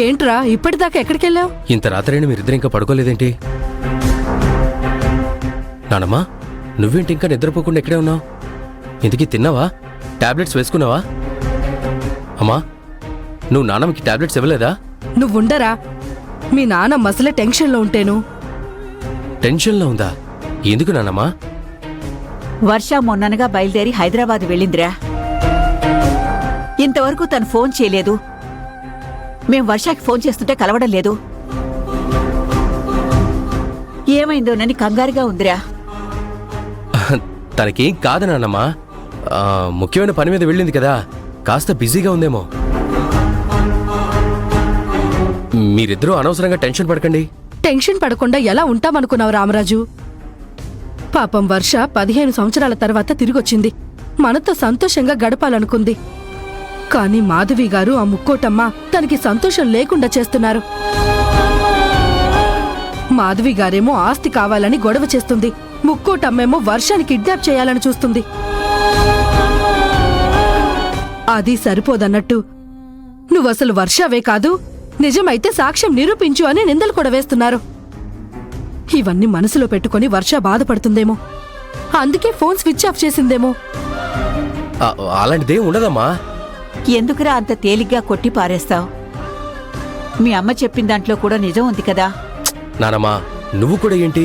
ఏంట్రా ఇప్పటిదాకా ఎక్కడికెళ్ళావు? ఇంత రాత్రైనా మీరిద్దరు ఇంకా పడుకోలేదేంటి? నానమ్మా, నువ్వేంటి ఇంకా నిద్రపోకుండా ఎక్కడే ఉన్నావు? ఇంతకీ తిన్నావా? టాబ్లెట్స్ వేసుకున్నావా? అమ్మా, నువ్వు నానమ్మకి టాబ్లెట్స్ ఇవ్వలేదా? నువ్వుండరా, మీ నాన్న మసలే టెన్షన్లో ఉంటేను. టెన్షన్లో ఉందా? ఎందుకు నానమ్మా? వర్ష మొన్ననగా బయలుదేరి హైదరాబాద్ వెళ్ళిందిరా. ఇంతవరకు తను ఫోన్ చేయలేదు. మేం వర్షాకి ఫోన్ చేస్తుంటే కలవడం లేదు. ఏమైందోనని కంగారుగా ఉందిరా. తనకేం కాదు నాన్నమ్మా, ముఖ్యమైన పని మీద వెళ్ళింది కదా, కాస్త బిజీగా ఉందేమో. మీరిద్దరూ అనవసరంగా టెన్షన్ పడకండి. టెన్షన్ పడకుండా ఎలా ఉంటామనుకున్నావు రామరాజు? పాపం వర్ష 15 సంవత్సరాల తర్వాత తిరిగొచ్చింది. మనతో సంతోషంగా గడపాలనుకుంది. కాని మాధవి గారు, ఆ ముక్కోటమ్మ తనకి సంతోషం లేకుండా చేస్తున్నారు. మాధవి గారేమో ఆస్తి కావాలని గొడవ చేస్తుంది. ముక్కోటమ్మేమో వర్షాన్ని కిడ్నాప్ చేయాలని చూస్తుంది. అది సరిపోదన్నట్టు నువ్వసలు వర్షావే కాదు, నిజమైతే సాక్ష్యం నిరూపించు అని నిందలు కూడా వేస్తున్నారు. ఇవన్నీ మనసులో పెట్టుకుని వర్ష బాధపడుతుందేమో, అందుకే ఫోన్ స్విచ్ ఆఫ్ చేసిందేమో. అలాంటిదేం ఉండదమ్మా. ఎందుకురా అంత తేలిగ్గా కొట్టి పారేస్తావు? మీ అమ్మ చెప్పిన దాంట్లో కూడా నిజం ఉంది కదా. నానమ్మా, నువ్వు కూడా ఏంటి?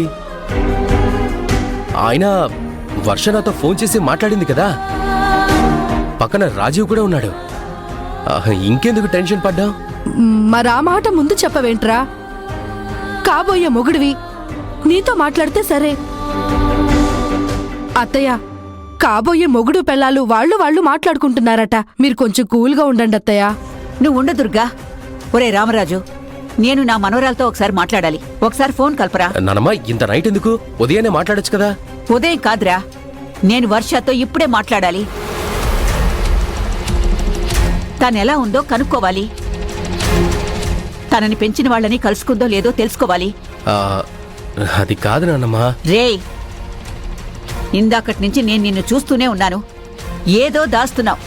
ఆయన వర్ష నాతో ఫోన్ చేసి మాట్లాడింది కదా, పక్కన రాజీవ్ కూడా ఉన్నాడు. ఇంకెందుకు టెన్షన్ పడ్డా? మరా మాట ముందు చెప్పవేంట్రా? కాబోయే మొగుడివి, నీతో మాట్లాడితే సరే. అత్తయ్య, కాబోయే మొగుడు పెళ్ళాలు వాళ్ళు మాట్లాడుకుంటున్నారట. మీరు కొంచెం కూల్గా ఉండండి అత్తయ్య. నువ్వు ఉండు దుర్గా. ఒరే రామరాజు, నేను నా మనవరాలతో ఒకసారి మాట్లాడాలి. ఒకసారి ఫోన్ కల్పరా. నానమ్మా, ఇంత నైట్ ఎందుకు? ఉదయాన్నే మాట్లాడొచ్చు కదా. ఉదయం కాదురా, నేను వర్షతో ఇప్పుడే మాట్లాడాలి. తనెలా ఉందో కనుక్కోవాలి. తనని పెంచిన వాళ్ళని కలుసుకుందో లేదో తెలుసుకోవాలి. అది కాదు నాన్నమ్మా. రేయ్, ఇందాకటి నుంచి నేను నిన్ను చూస్తూనే ఉన్నాను. ఏదో దాస్తున్నావు,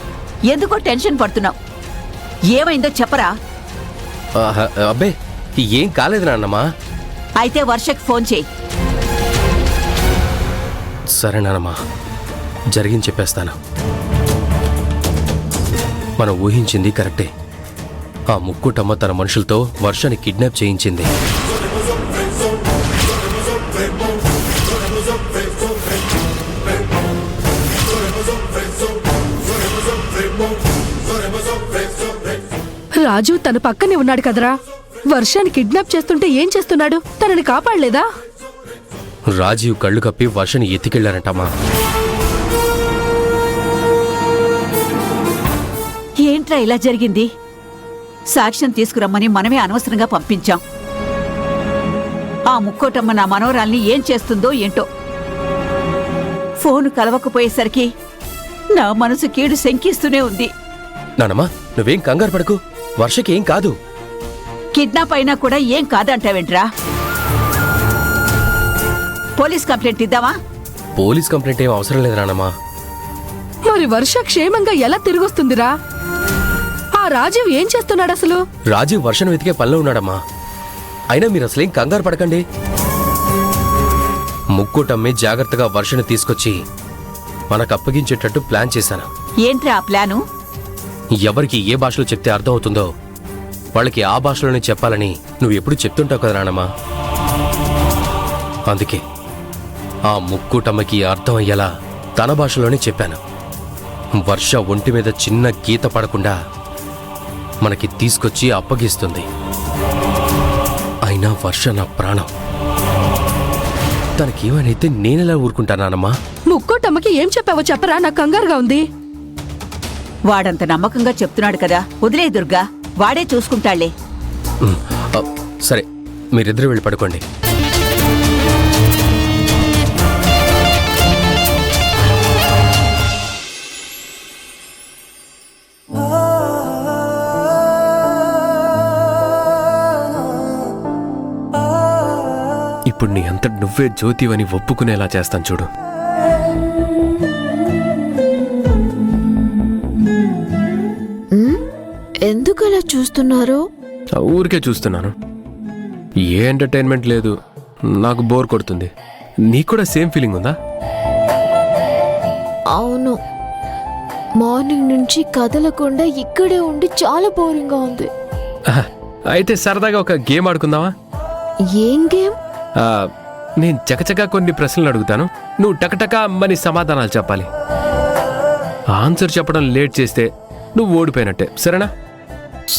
ఎందుకో టెన్షన్ పడుతున్నావు. ఏమైందో చెప్పరా? అబ్బే, ఏం కాలేదు నాన్నమ్మా. అయితే వర్షకి ఫోన్ చేయి. సరే నాన్నమ్మా, జరిగింది చెప్పేస్తాను. మనం ఊహించింది కరెక్టే. ఆ ముక్కుటమ్మ తన మనుషులతో వర్షాన్ని కిడ్నాప్ చేయించింది. రాజు తన పక్కనే ఉన్నాడు కదరా. వర్షాన్ని కిడ్నాప్ చేస్తుంటే ఏం చేస్తున్నాడు? తనని కాపాడలేదా? రాజీవ్ కళ్ళు కప్పి వర్షని ఎత్తికెళ్లారంటమ్మా. ఏంట్రా ఇలా జరిగింది? సాక్ష్యం తీసుకురమ్మని మనమే అనవసరంగా పంపించాం. ఆ ముక్కోటమ్మ నా మనవరాల్ని ఏం చేస్తుందో ఏంటో. ఫోను కలవకపోయేసరికి నా మనసు కీడు శంకిస్తూనే ఉంది. నానమ్మా, నువ్వేం కంగారు పడకు. వర్షకి ఏం కాదు. కిడ్నాప్ అయినా కూడా ఏం కాదంటావేంట్రా? పోలీస్ కంప్లైంట్ ఇద్దామా? పోలీస్ కంప్లైంట్ ఏం అవసరం లేదు నానమ్మా. మరి వర్ష క్షేమంగా ఎలా తిరిగొస్తుందిరా? ఆ రాజీవ్ ఏం చేస్తున్నాడు అసలు? రాజీవ్ వర్షను వెతికే పనిలో ఉన్నాడమ్మా. అయినా మీరు అసలేం కంగారు పడకండి. ముక్కుటమ్మి జాగ్రత్తగా వర్షను తీసుకొచ్చి మనకు అప్పగించేటట్టు ప్లాన్ చేశాను. ఏంట్రా ఆ ప్లాను? ఎవరికి ఏ భాషలో చెప్తే అర్థం అవుతుందో వాళ్ళకి ఆ భాషలోనే చెప్పాలని నువ్వు ఎప్పుడు చెప్తుంటావు కదా నానమ్మా. అందుకే ఆ ముక్కుటమ్మకి అర్థం అయ్యేలా తన భాషలోనే చెప్పాను. వర్ష ఒంటి మీద చిన్న గీత పడకుండా మనకి తీసుకొచ్చి అప్పగిస్తుంది. అయినా వర్ష నా ప్రాణం. తనకేమైతే నేనెలా ఊరుకుంటానమ్మా? ముక్కోటమ్మకి ఏం చెప్పావో చెప్పరా, నాకు కంగారుగా ఉంది. వాడంత నమ్మకంగా చెప్తున్నాడు కదా, వదిలే దుర్గా, వాడే చూసుకుంటాళ్లే. సరే, మీరిద్దరూ వెళ్ళి పడుకోండి. ఇప్పుడు నీ అంతటి నువ్వే జ్యోతివని ఒప్పుకునేలా చేస్తాను చూడు. ఎందుకు అలా చూస్తున్నారు? ఊరికే చూస్తున్నాను. ఏ ఎంటర్టైన్మెంట్ లేదు, నాకు బోర్ కొడుతుంది. నీకు కూడా సేమ్ ఫీలింగ్ ఉందా? అవును, మార్నింగ్ నుంచి కదలకుండా ఇక్కడే ఉండి చాలా బోరింగ్గా ఉంది. అయితే సరదాగా ఒక గేమ్ ఆడుకుందామా? ఏం గేమ్? నేను చకచకా కొన్ని ప్రశ్నలు అడుగుతాను, నువ్వు టకటకా మని సమాధానాలు చెప్పాలి. ఆన్సర్ చెప్పడం లేట్ చేస్తే నువ్వు ఓడిపోయినట్టే, సరేనా?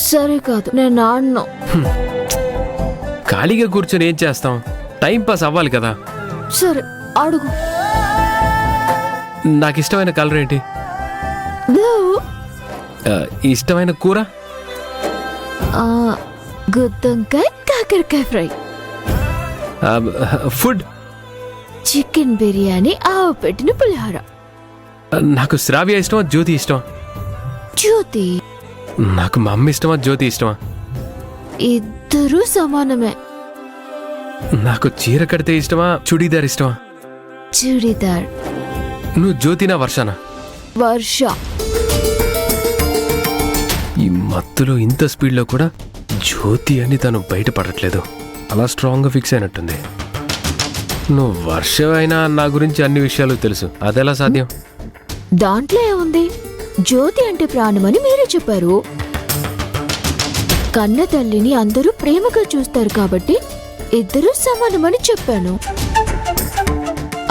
సరే కాదు, నేను ఆడను. ఖాళీగా కూర్చొని ఏం చేస్తాం? టైం పాస్ అవ్వాలి కదా. సరే అడుగు. నాకు ఇష్టమైన కలర్ ఏంటి? బ్లూ. ఇష్టమైన కూర? గుత్తొంకాయ కాకరకాయ ఫ్రై. ఫుడ్? చికెన్ బిర్యానీ, ఆవు పెట్టిన పులిహోర. నాకు శ్రావ్య ఇష్టమా, జ్యోతి ఇష్టమా? జ్యోతి. నాకు మా అమ్మ ఇష్టమా, జ్యోతి ఇష్టమా? ఇద్దరూ సమానమే. నాకు చీర కడితే ఇష్టమా, చుడీదార్ ఇష్టమా? చుడిదార్. నువ్వు జ్యోతినా, వర్షానా? వర్ష. ఈ మత్తులో ఇంత స్పీడ్లో కూడా జ్యోతి అని తను బయటపడట్లేదు. అలా స్ట్రాంగ్గా ఫిక్స్ అయినట్టుంది. నువ్వు వర్ష అయినా నా గురించి అన్ని విషయాలు తెలుసు, అదెలా సాధ్యం? దాంట్లో ఏముంది? జ్యోతి అంటే ప్రాణమని మీరే చెప్పారు. కన్న తల్లిని అందరూ ప్రేమగా చూస్తారు కాబట్టి ఇద్దరూ సమానమని చెప్పాను.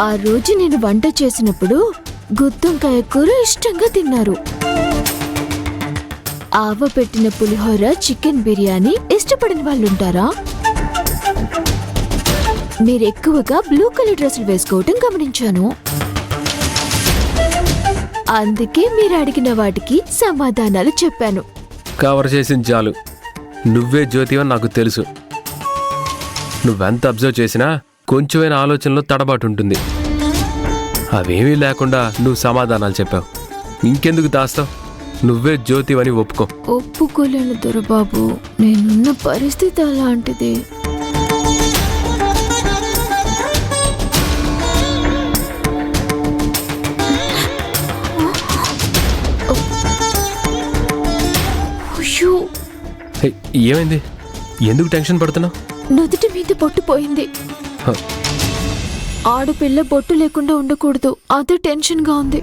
ఆ రోజు నేను వంట చేసినప్పుడు గుత్తొంకాయ కూర ఇష్టంగా తిన్నారు. ఆవ పెట్టిన పులిహోర, చికెన్ బిర్యానీ ఇష్టపడిన వాళ్ళుంటారా? మీరెక్కువగా బ్లూ కలర్ డ్రెస్సులు వేసుకోవటం గమనించాను. అందుకే మీరు అడిగిన వాటికి సమాధానాలు చెప్పాను. కవర్ చేసిన చాలు. నువ్వే జ్యోతి అని నాకు తెలుసు. నువ్వెంత అబ్జర్వ్ చేసినా కొంచెమైన ఆలోచనలో తడబాటు ఉంటుంది. అవేమీ లేకుండా నువ్వు సమాధానాలు చెప్పావు. ఇంకెందుకు దాస్తావు? నువ్వే జ్యోతి అని ఒప్పుకో. ఒప్పుకోలేను దొరబాబు, నేనున్న పరిస్థితి అలాంటిది. హే, ఏమైంది? ఎందుకు టెన్షన్ పడుతున్నావు? నుదుటి మీద బొట్టు పోయింది. హ. ఆడపిల్ల బొట్టు లేకుండా ఉండకూడదు, అదే టెన్షన్గా ఉంది.